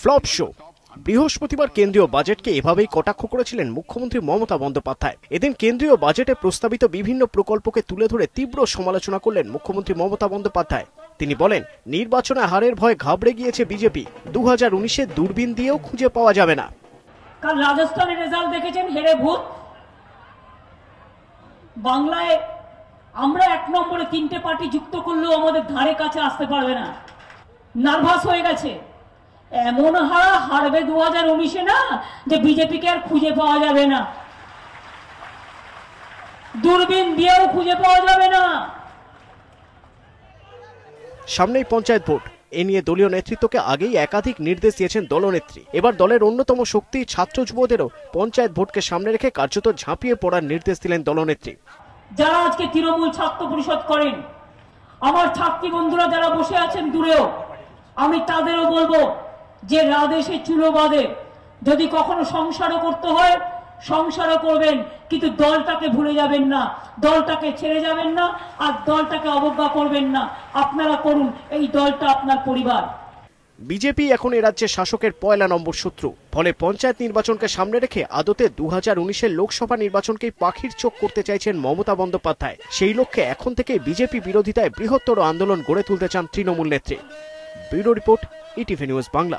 Flop show. বৃহস্পতিবার কেন্দ্রীয় বাজেটকে এভাবেই কটাক্ষ করেছিলেন মুখ্যমন্ত্রী মমতা বন্দ্যোপাধ্যায়। এদিন কেন্দ্রীয় বাজেটে প্রস্তাবিত বিভিন্ন প্রকল্পকে তুলে ধরে তীব্র সমালোচনা করলেন মুখ্যমন্ত্রী মমতা বন্দ্যোপাধ্যায়। তিনি বলেন, নির্বাচনে হারের ভয়ে ঘাবড়ে গিয়েছে বিজেপি। 2019-এ দূরবীন দিয়েও খুঁজে পাওয়া যাবে না। কাল রাজস্থানের রেজাল্ট দেখেছেন, হেরে ভূত। বাংলায় আমরা 1 নম্বরে 3টে পার্টি যুক্ত করলেও আমাদের ধারে কাছে আসতে পারবে না। নার্ভাস হয়ে গেছে। এমন হারবে 2019-এ না যে বিজেপিকে আর খুঁজে পাওয়া যাবে না, দূরবীন দিয়েও খুঁজে পাওয়া যাবে না। সামনেই পঞ্চায়েত ভোট। এ নিয়ে দলীয় নেতৃত্বকে আগেই একাধিক নির্দেশ দিয়েছেন দলনেত্রী। এবার দলের অন্যতম শক্তি ছাত্র যুবদেরও পঞ্চায়েত ভোটকে সামনে রেখে কার্যত ঝাঁপিয়ে পড়ার নির্দেশ দিলেন দলনেত্রী। যারা আজকে তৃণমূল ছাত্র পরিষদ করেন, আমার ছাত্রী বন্ধুরা যারা বসে আছেন দূরেও, আমি তাদেরও বলবো যে রাদেশে চুলো বাঁধে। যদি কখনো সংসারও করতে হয় সংসারও করবেন, কিন্তু দলটাকে ভুলে যাবেন না, দলটাকে ছেড়ে যাবেন না, আর দলটাকে অবজ্ঞা করবেন না। আপনারা করুন, এই দলটা আপনার পরিবার। বিজেপি এখন এ রাজ্যের শাসকের পয়লা নম্বর শত্রু। ফলে পঞ্চায়েত নির্বাচনকে সামনে রেখে আদতে 2019-এর লোকসভা নির্বাচনকেই পাখির চোখ করতে চাইছেন মমতা বন্দ্যোপাধ্যায়। সেই লক্ষ্যে এখন থেকে বিজেপি বিরোধিতায় বৃহত্তর আন্দোলন গড়ে তুলতে চান তৃণমূল নেত্রী। Bureau report, ETV news Bangla.